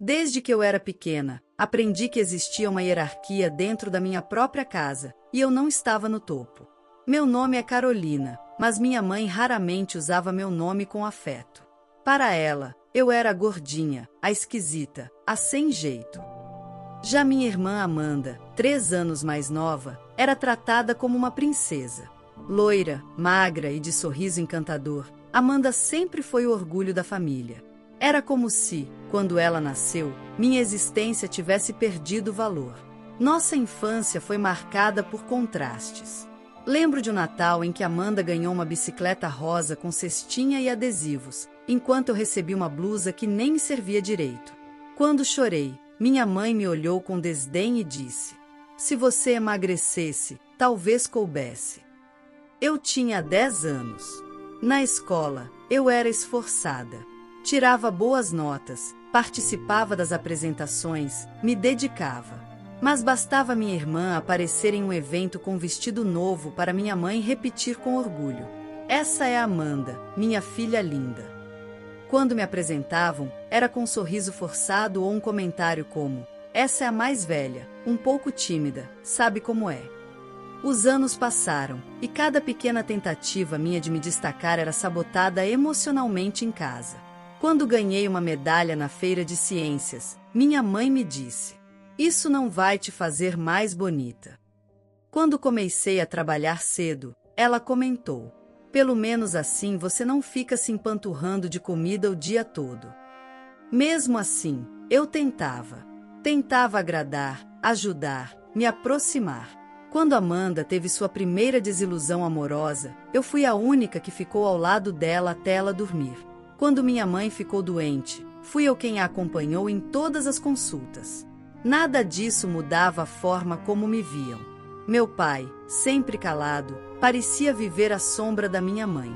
Desde que eu era pequena, aprendi que existia uma hierarquia dentro da minha própria casa, e eu não estava no topo. Meu nome é Carolina, mas minha mãe raramente usava meu nome com afeto. Para ela, eu era a gordinha, a esquisita, a sem jeito. Já minha irmã Amanda, 3 anos mais nova, era tratada como uma princesa. Loira, magra e de sorriso encantador, Amanda sempre foi o orgulho da família. Era como se, quando ela nasceu, minha existência tivesse perdido valor. Nossa infância foi marcada por contrastes. Lembro de um Natal em que Amanda ganhou uma bicicleta rosa com cestinha e adesivos, enquanto eu recebi uma blusa que nem me servia direito. Quando chorei, minha mãe me olhou com desdém e disse: "Se você emagrecesse, talvez coubesse." Eu tinha 10 anos. Na escola, eu era esforçada. Tirava boas notas, participava das apresentações, me dedicava. Mas bastava minha irmã aparecer em um evento com vestido novo para minha mãe repetir com orgulho: "Essa é Amanda, minha filha linda." Quando me apresentavam, era com um sorriso forçado ou um comentário como: "Essa é a mais velha, um pouco tímida, sabe como é." Os anos passaram, e cada pequena tentativa minha de me destacar era sabotada emocionalmente em casa. Quando ganhei uma medalha na feira de ciências, minha mãe me disse: "Isso não vai te fazer mais bonita." Quando comecei a trabalhar cedo, ela comentou: "Pelo menos assim você não fica se empanturrando de comida o dia todo." Mesmo assim, eu tentava. Tentava agradar, ajudar, me aproximar. Quando Amanda teve sua primeira desilusão amorosa, eu fui a única que ficou ao lado dela até ela dormir. Quando minha mãe ficou doente, fui eu quem a acompanhou em todas as consultas. Nada disso mudava a forma como me viam. Meu pai, sempre calado, parecia viver à sombra da minha mãe.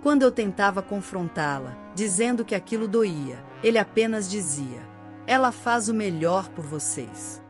Quando eu tentava confrontá-la, dizendo que aquilo doía, ele apenas dizia: "Ela faz o melhor por vocês."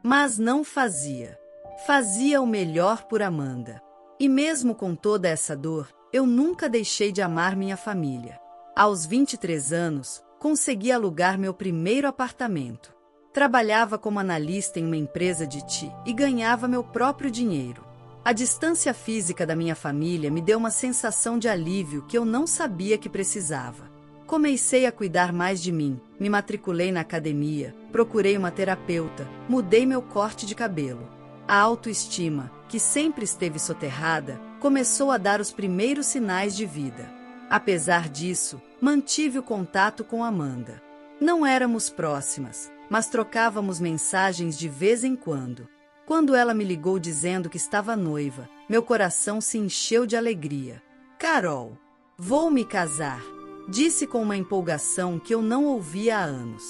Mas não fazia. Fazia o melhor por Amanda. E mesmo com toda essa dor, eu nunca deixei de amar minha família. Aos 23 anos, consegui alugar meu primeiro apartamento. Trabalhava como analista em uma empresa de TI e ganhava meu próprio dinheiro. A distância física da minha família me deu uma sensação de alívio que eu não sabia que precisava. Comecei a cuidar mais de mim, me matriculei na academia, procurei uma terapeuta, mudei meu corte de cabelo. A autoestima, que sempre esteve soterrada, começou a dar os primeiros sinais de vida. Apesar disso, mantive o contato com Amanda. Não éramos próximas, mas trocávamos mensagens de vez em quando. Quando ela me ligou dizendo que estava noiva, meu coração se encheu de alegria. "Carol, vou me casar", disse com uma empolgação que eu não ouvia há anos.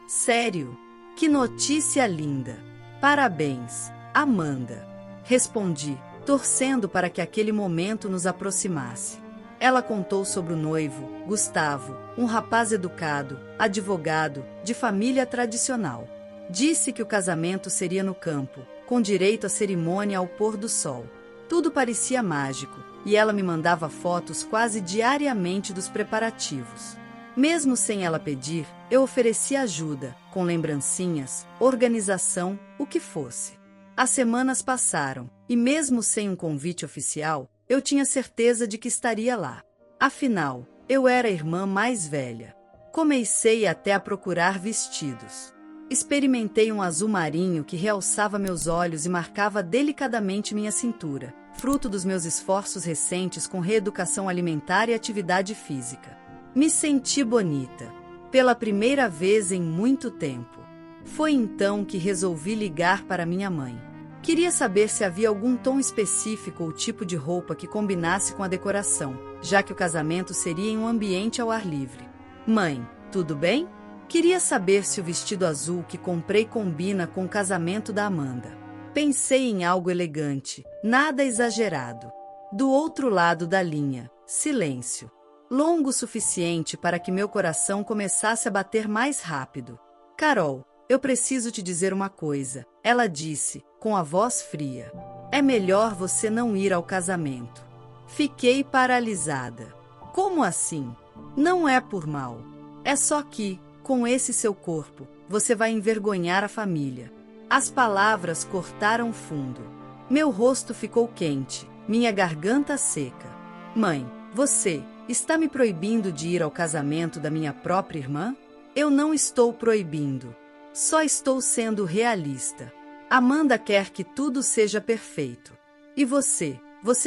"Sério? Que notícia linda! Parabéns, Amanda", respondi, torcendo para que aquele momento nos aproximasse. Ela contou sobre o noivo, Gustavo, um rapaz educado, advogado, de família tradicional. Disse que o casamento seria no campo, com direito à cerimônia ao pôr do sol. Tudo parecia mágico, e ela me mandava fotos quase diariamente dos preparativos. Mesmo sem ela pedir, eu oferecia ajuda, com lembrancinhas, organização, o que fosse. As semanas passaram, e mesmo sem um convite oficial, eu tinha certeza de que estaria lá. Afinal, eu era a irmã mais velha. Comecei até a procurar vestidos. Experimentei um azul marinho que realçava meus olhos e marcava delicadamente minha cintura, fruto dos meus esforços recentes com reeducação alimentar e atividade física. Me senti bonita. Pela primeira vez em muito tempo. Foi então que resolvi ligar para minha mãe. Queria saber se havia algum tom específico ou tipo de roupa que combinasse com a decoração, já que o casamento seria em um ambiente ao ar livre. "Mãe, tudo bem?" Queria saber se o vestido azul que comprei combina com o casamento da Amanda. Pensei em algo elegante, nada exagerado. Do outro lado da linha, silêncio. Longo o suficiente para que meu coração começasse a bater mais rápido. "Carol, eu preciso te dizer uma coisa", ela disse, com a voz fria. "É melhor você não ir ao casamento." Fiquei paralisada. "Como assim?" "Não é por mal. É só que, com esse seu corpo, você vai envergonhar a família. As palavras cortaram fundo. Meu rosto ficou quente, minha garganta seca. Mãe, você está me proibindo de ir ao casamento da minha própria irmã? Eu não estou proibindo. Só estou sendo realista. Amanda quer que tudo seja perfeito. E você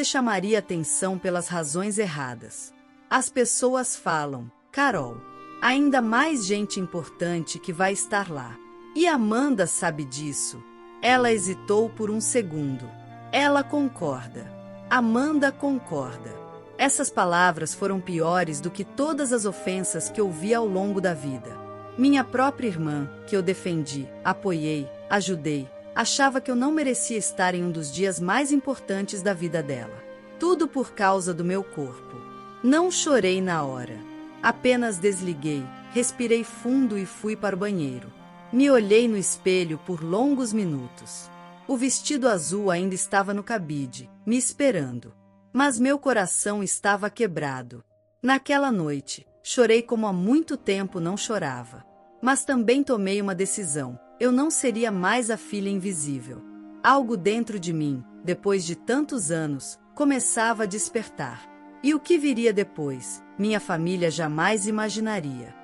chamaria atenção pelas razões erradas. As pessoas falam, Carol, ainda mais gente importante que vai estar lá. E Amanda sabe disso. Ela hesitou por um segundo. Ela concorda. Amanda concorda. Essas palavras foram piores do que todas as ofensas que ouvi ao longo da vida. Minha própria irmã, que eu defendi, apoiei, ajudei, achava que eu não merecia estar em um dos dias mais importantes da vida dela. Tudo por causa do meu corpo. Não chorei na hora. Apenas desliguei, respirei fundo e fui para o banheiro. Me olhei no espelho por longos minutos. O vestido azul ainda estava no cabide, me esperando. Mas meu coração estava quebrado. Naquela noite, chorei como há muito tempo não chorava. Mas também tomei uma decisão. Eu não seria mais a filha invisível. Algo dentro de mim, depois de tantos anos, começava a despertar. E o que viria depois, minha família jamais imaginaria.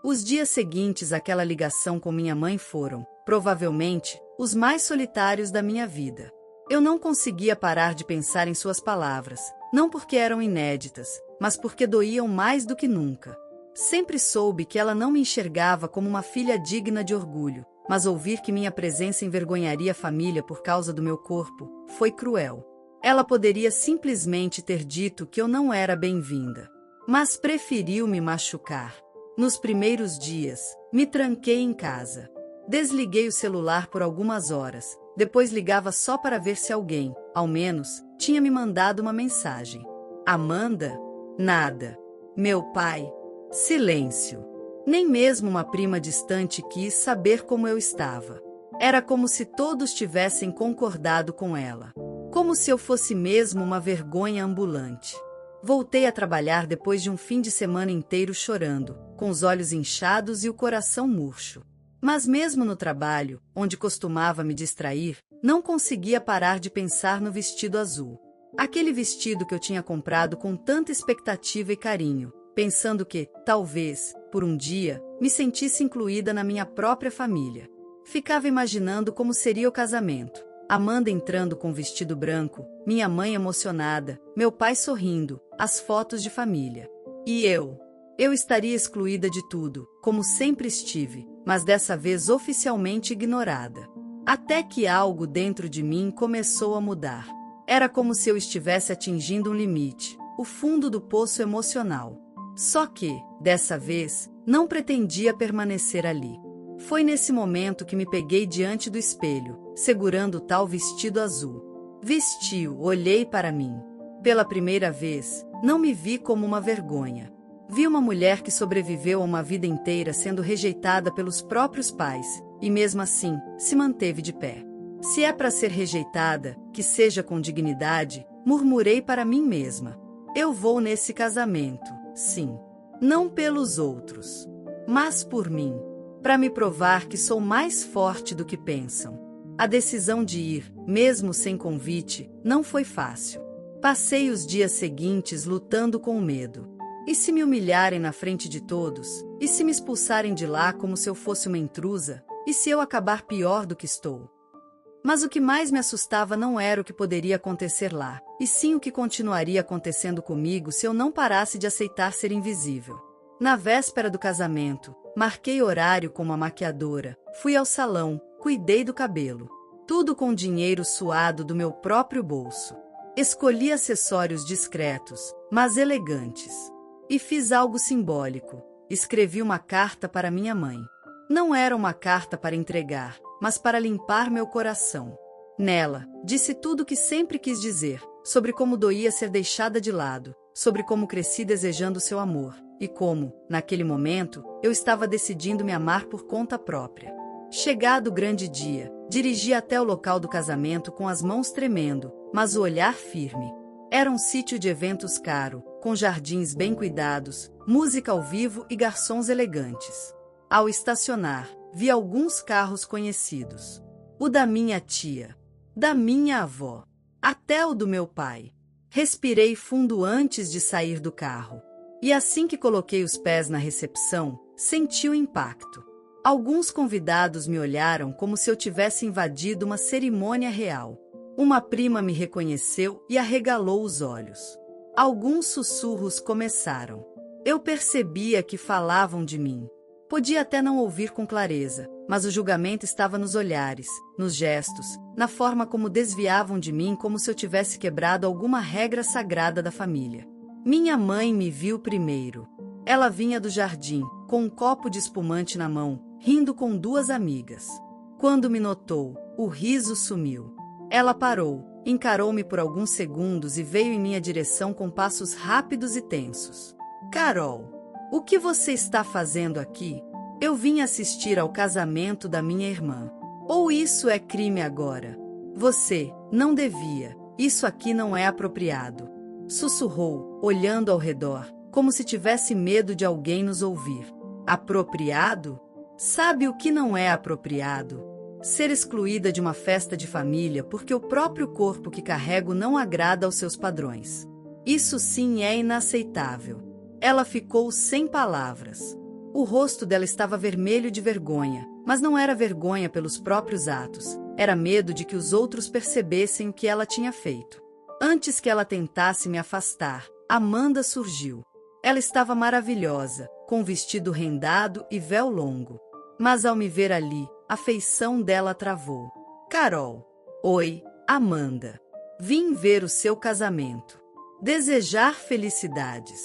Os dias seguintes àquela ligação com minha mãe foram, provavelmente, os mais solitários da minha vida. Eu não conseguia parar de pensar em suas palavras, não porque eram inéditas, mas porque doíam mais do que nunca. Sempre soube que ela não me enxergava como uma filha digna de orgulho, mas ouvir que minha presença envergonharia a família por causa do meu corpo foi cruel. Ela poderia simplesmente ter dito que eu não era bem-vinda, mas preferiu me machucar. Nos primeiros dias, me tranquei em casa. Desliguei o celular por algumas horas, depois ligava só para ver se alguém, ao menos, tinha me mandado uma mensagem. Amanda? Nada. Meu pai? Silêncio. Nem mesmo uma prima distante quis saber como eu estava. Era como se todos tivessem concordado com ela. Como se eu fosse mesmo uma vergonha ambulante. Voltei a trabalhar depois de um fim de semana inteiro chorando, com os olhos inchados e o coração murcho. Mas mesmo no trabalho, onde costumava me distrair, não conseguia parar de pensar no vestido azul. Aquele vestido que eu tinha comprado com tanta expectativa e carinho, pensando que, talvez, por um dia, me sentisse incluída na minha própria família. Ficava imaginando como seria o casamento. Amanda entrando com vestido branco, minha mãe emocionada, meu pai sorrindo, as fotos de família. E eu? Eu estaria excluída de tudo, como sempre estive, mas dessa vez oficialmente ignorada. Até que algo dentro de mim começou a mudar. Era como se eu estivesse atingindo um limite, o fundo do poço emocional. Só que, dessa vez, não pretendia permanecer ali. Foi nesse momento que me peguei diante do espelho, segurando o tal vestido azul. Vesti-o, olhei para mim. Pela primeira vez, não me vi como uma vergonha. Vi uma mulher que sobreviveu a uma vida inteira sendo rejeitada pelos próprios pais, e mesmo assim, se manteve de pé. Se é para ser rejeitada, que seja com dignidade, murmurei para mim mesma. Eu vou nesse casamento, sim. Não pelos outros, mas por mim. Para me provar que sou mais forte do que pensam. A decisão de ir, mesmo sem convite, não foi fácil. Passei os dias seguintes lutando com o medo. E se me humilharem na frente de todos? E se me expulsarem de lá como se eu fosse uma intrusa? E se eu acabar pior do que estou? Mas o que mais me assustava não era o que poderia acontecer lá, e sim o que continuaria acontecendo comigo se eu não parasse de aceitar ser invisível. Na véspera do casamento, marquei horário com uma maquiadora, fui ao salão, cuidei do cabelo. Tudo com dinheiro suado do meu próprio bolso. Escolhi acessórios discretos, mas elegantes. E fiz algo simbólico. Escrevi uma carta para minha mãe. Não era uma carta para entregar, mas para limpar meu coração. Nela, disse tudo o que sempre quis dizer, sobre como doía ser deixada de lado, sobre como cresci desejando seu amor, e como, naquele momento, eu estava decidindo me amar por conta própria. Chegado o grande dia, dirigi até o local do casamento com as mãos tremendo, mas o olhar firme. Era um sítio de eventos caro, com jardins bem cuidados, música ao vivo e garçons elegantes. Ao estacionar, vi alguns carros conhecidos. O da minha tia, da minha avó, até o do meu pai. Respirei fundo antes de sair do carro. E assim que coloquei os pés na recepção, senti o impacto. Alguns convidados me olharam como se eu tivesse invadido uma cerimônia real. Uma prima me reconheceu e arregalou os olhos. Alguns sussurros começaram. Eu percebia que falavam de mim. Podia até não ouvir com clareza, mas o julgamento estava nos olhares, nos gestos, na forma como desviavam de mim como se eu tivesse quebrado alguma regra sagrada da família. Minha mãe me viu primeiro. Ela vinha do jardim, com um copo de espumante na mão, rindo com duas amigas. Quando me notou, o riso sumiu. Ela parou, encarou-me por alguns segundos e veio em minha direção com passos rápidos e tensos. Carol, o que você está fazendo aqui? Eu vim assistir ao casamento da minha irmã. Ou isso é crime agora? Você não devia. Isso aqui não é apropriado. Sussurrou, olhando ao redor, como se tivesse medo de alguém nos ouvir. Apropriado? Sabe o que não é apropriado? Ser excluída de uma festa de família porque o próprio corpo que carrego não agrada aos seus padrões. Isso sim é inaceitável. Ela ficou sem palavras. O rosto dela estava vermelho de vergonha, mas não era vergonha pelos próprios atos, era medo de que os outros percebessem o que ela tinha feito. Antes que ela tentasse me afastar, Amanda surgiu. Ela estava maravilhosa, com vestido rendado e véu longo. Mas ao me ver ali, a feição dela travou. Carol. Oi, Amanda. Vim ver o seu casamento. Desejar felicidades.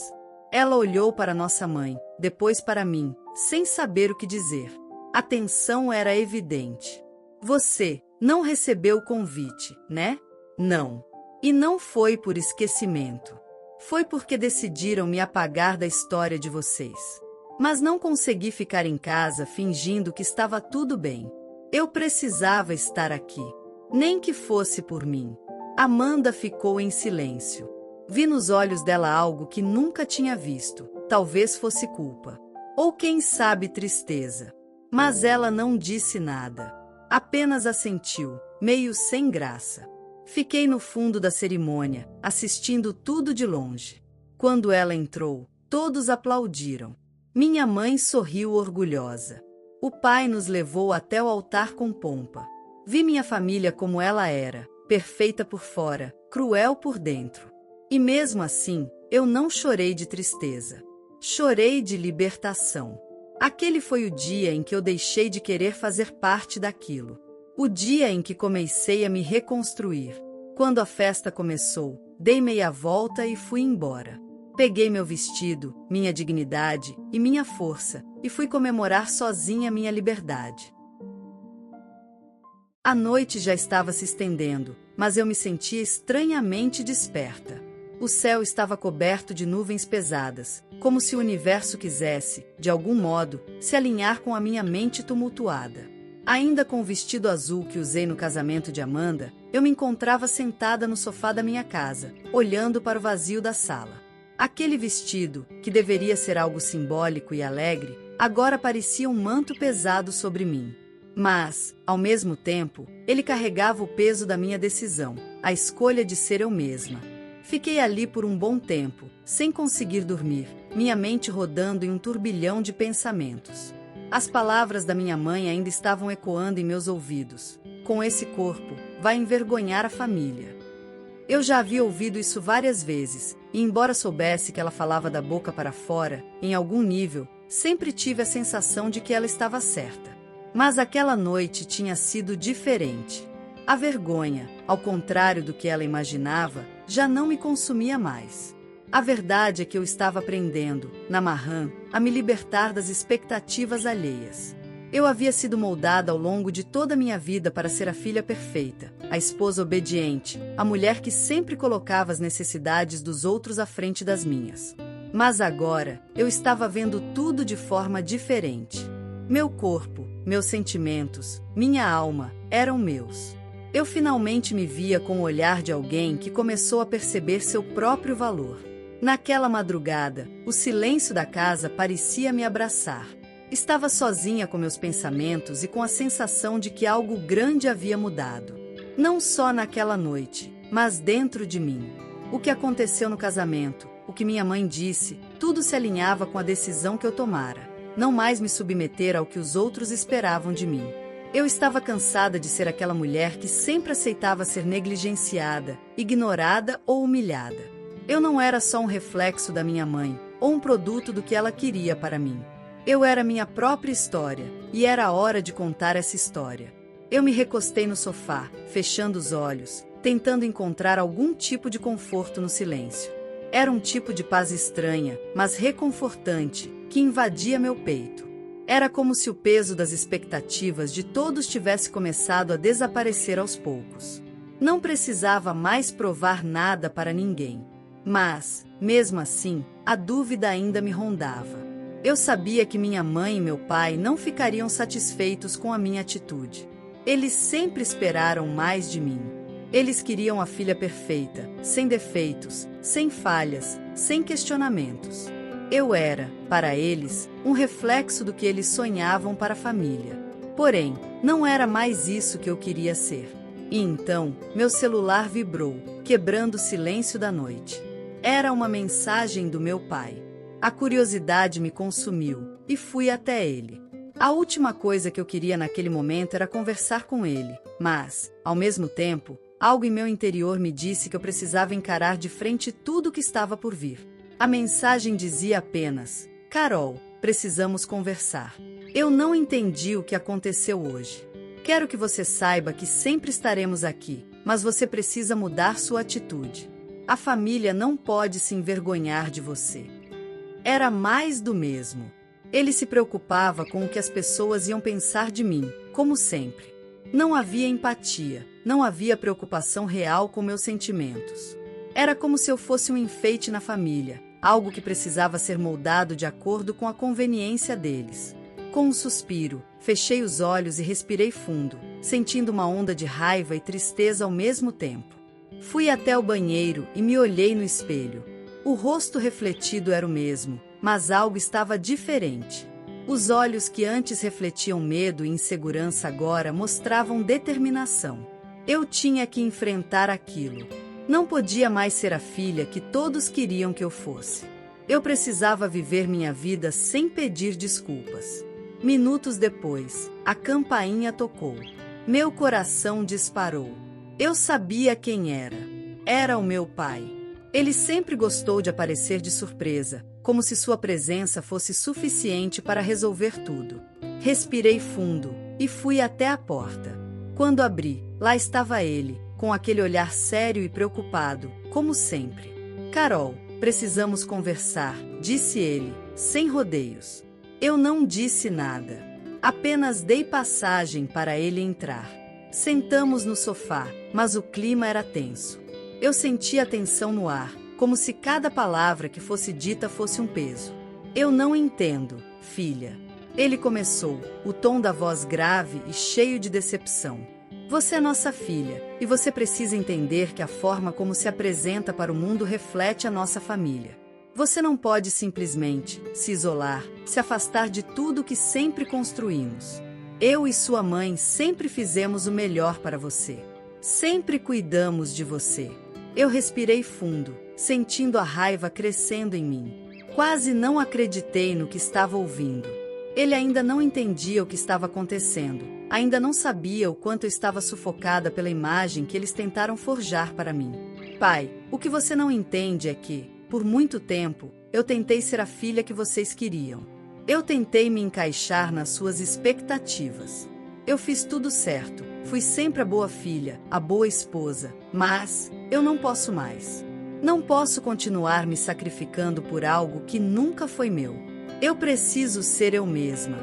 Ela olhou para nossa mãe, depois para mim, sem saber o que dizer. A tensão era evidente. Você não recebeu o convite, né? Não. E não foi por esquecimento. Foi porque decidiram me apagar da história de vocês. Mas não consegui ficar em casa fingindo que estava tudo bem. Eu precisava estar aqui. Nem que fosse por mim. Amanda ficou em silêncio. Vi nos olhos dela algo que nunca tinha visto. Talvez fosse culpa. Ou quem sabe tristeza. Mas ela não disse nada. Apenas assentiu, meio sem graça. Fiquei no fundo da cerimônia, assistindo tudo de longe. Quando ela entrou, todos aplaudiram. Minha mãe sorriu orgulhosa. O pai nos levou até o altar com pompa. Vi minha família como ela era, perfeita por fora, cruel por dentro. E mesmo assim, eu não chorei de tristeza. Chorei de libertação. Aquele foi o dia em que eu deixei de querer fazer parte daquilo. O dia em que comecei a me reconstruir. Quando a festa começou, dei meia volta e fui embora. Peguei meu vestido, minha dignidade e minha força, e fui comemorar sozinha minha liberdade. A noite já estava se estendendo, mas eu me sentia estranhamente desperta. O céu estava coberto de nuvens pesadas, como se o universo quisesse, de algum modo, se alinhar com a minha mente tumultuada. Ainda com o vestido azul que usei no casamento de Amanda, eu me encontrava sentada no sofá da minha casa, olhando para o vazio da sala. Aquele vestido, que deveria ser algo simbólico e alegre, agora parecia um manto pesado sobre mim. Mas, ao mesmo tempo, ele carregava o peso da minha decisão, a escolha de ser eu mesma. Fiquei ali por um bom tempo, sem conseguir dormir, minha mente rodando em um turbilhão de pensamentos. As palavras da minha mãe ainda estavam ecoando em meus ouvidos. Com esse corpo, vai envergonhar a família. Eu já havia ouvido isso várias vezes, e embora soubesse que ela falava da boca para fora, em algum nível, sempre tive a sensação de que ela estava certa. Mas aquela noite tinha sido diferente. A vergonha, ao contrário do que ela imaginava, já não me consumia mais. A verdade é que eu estava aprendendo, na Marran, a me libertar das expectativas alheias. Eu havia sido moldada ao longo de toda a minha vida para ser a filha perfeita, a esposa obediente, a mulher que sempre colocava as necessidades dos outros à frente das minhas. Mas agora, eu estava vendo tudo de forma diferente. Meu corpo, meus sentimentos, minha alma, eram meus. Eu finalmente me via com o olhar de alguém que começou a perceber seu próprio valor. Naquela madrugada, o silêncio da casa parecia me abraçar. Estava sozinha com meus pensamentos e com a sensação de que algo grande havia mudado. Não só naquela noite, mas dentro de mim. O que aconteceu no casamento, o que minha mãe disse, tudo se alinhava com a decisão que eu tomara. Não mais me submeter ao que os outros esperavam de mim. Eu estava cansada de ser aquela mulher que sempre aceitava ser negligenciada, ignorada ou humilhada. Eu não era só um reflexo da minha mãe, ou um produto do que ela queria para mim. Eu era minha própria história, e era a hora de contar essa história. Eu me recostei no sofá, fechando os olhos, tentando encontrar algum tipo de conforto no silêncio. Era um tipo de paz estranha, mas reconfortante, que invadia meu peito. Era como se o peso das expectativas de todos tivesse começado a desaparecer aos poucos. Não precisava mais provar nada para ninguém. Mas, mesmo assim, a dúvida ainda me rondava. Eu sabia que minha mãe e meu pai não ficariam satisfeitos com a minha atitude. Eles sempre esperaram mais de mim. Eles queriam a filha perfeita, sem defeitos, sem falhas, sem questionamentos. Eu era, para eles, um reflexo do que eles sonhavam para a família. Porém, não era mais isso que eu queria ser. E então, meu celular vibrou, quebrando o silêncio da noite. Era uma mensagem do meu pai. A curiosidade me consumiu, e fui até ele. A última coisa que eu queria naquele momento era conversar com ele, mas, ao mesmo tempo, algo em meu interior me disse que eu precisava encarar de frente tudo o que estava por vir. A mensagem dizia apenas: Carol, precisamos conversar. Eu não entendi o que aconteceu hoje. Quero que você saiba que sempre estaremos aqui, mas você precisa mudar sua atitude. A família não pode se envergonhar de você. Era mais do mesmo. Ele se preocupava com o que as pessoas iam pensar de mim, como sempre. Não havia empatia, não havia preocupação real com meus sentimentos. Era como se eu fosse um enfeite na família, algo que precisava ser moldado de acordo com a conveniência deles. Com um suspiro, fechei os olhos e respirei fundo, sentindo uma onda de raiva e tristeza ao mesmo tempo. Fui até o banheiro e me olhei no espelho. O rosto refletido era o mesmo, mas algo estava diferente. Os olhos que antes refletiam medo e insegurança agora mostravam determinação. Eu tinha que enfrentar aquilo. Não podia mais ser a filha que todos queriam que eu fosse. Eu precisava viver minha vida sem pedir desculpas. Minutos depois, a campainha tocou. Meu coração disparou. Eu sabia quem era. Era o meu pai. Ele sempre gostou de aparecer de surpresa, como se sua presença fosse suficiente para resolver tudo. Respirei fundo e fui até a porta. Quando abri, lá estava ele, com aquele olhar sério e preocupado, como sempre. Carol, precisamos conversar, disse ele, sem rodeios. Eu não disse nada. Apenas dei passagem para ele entrar. Sentamos no sofá, mas o clima era tenso. Eu sentia a tensão no ar, como se cada palavra que fosse dita fosse um peso. Eu não entendo, filha. Ele começou, o tom da voz grave e cheio de decepção. Você é nossa filha, e você precisa entender que a forma como se apresenta para o mundo reflete a nossa família. Você não pode simplesmente se isolar, se afastar de tudo que sempre construímos. Eu e sua mãe sempre fizemos o melhor para você. Sempre cuidamos de você. Eu respirei fundo, sentindo a raiva crescendo em mim. Quase não acreditei no que estava ouvindo. Ele ainda não entendia o que estava acontecendo. Ainda não sabia o quanto eu estava sufocada pela imagem que eles tentaram forjar para mim. Pai, o que você não entende é que, por muito tempo, eu tentei ser a filha que vocês queriam. Eu tentei me encaixar nas suas expectativas. Eu fiz tudo certo, fui sempre a boa filha, a boa esposa, mas eu não posso mais. Não posso continuar me sacrificando por algo que nunca foi meu. Eu preciso ser eu mesma.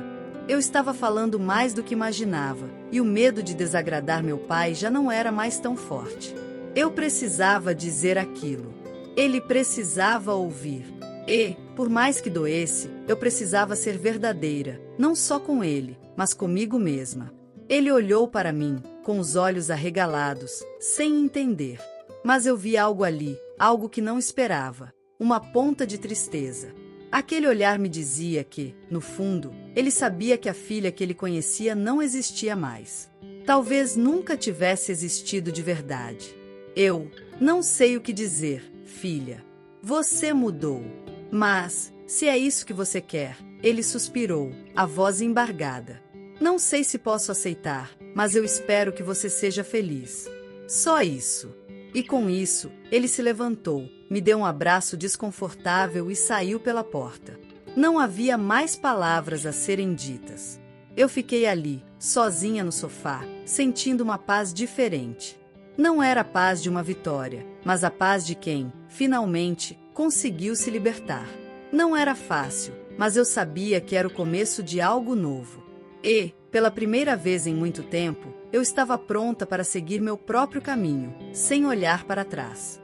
Eu estava falando mais do que imaginava, e o medo de desagradar meu pai já não era mais tão forte. Eu precisava dizer aquilo. Ele precisava ouvir. E, por mais que doesse, eu precisava ser verdadeira, não só com ele, mas comigo mesma. Ele olhou para mim, com os olhos arregalados, sem entender. Mas eu vi algo ali, algo que não esperava. uma ponta de tristeza. Aquele olhar me dizia que, no fundo, ele sabia que a filha que ele conhecia não existia mais. Talvez nunca tivesse existido de verdade. Eu não sei o que dizer, filha. Você mudou. Mas, se é isso que você quer, ele suspirou, a voz embargada. Não sei se posso aceitar, mas eu espero que você seja feliz. Só isso. E com isso, ele se levantou, me deu um abraço desconfortável e saiu pela porta. Não havia mais palavras a serem ditas. Eu fiquei ali, sozinha no sofá, sentindo uma paz diferente. Não era a paz de uma vitória, mas a paz de quem, finalmente, conseguiu se libertar. Não era fácil, mas eu sabia que era o começo de algo novo. E, pela primeira vez em muito tempo, eu estava pronta para seguir meu próprio caminho, sem olhar para trás.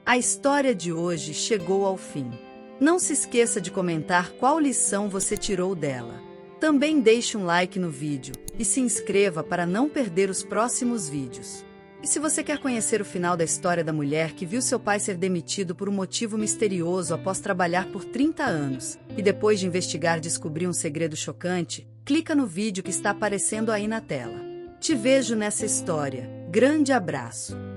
A história de hoje chegou ao fim. Não se esqueça de comentar qual lição você tirou dela. Também deixe um like no vídeo e se inscreva para não perder os próximos vídeos. E se você quer conhecer o final da história da mulher que viu seu pai ser demitido por um motivo misterioso após trabalhar por 30 anos, e depois de investigar descobriu um segredo chocante, clica no vídeo que está aparecendo aí na tela. Te vejo nessa história. Grande abraço!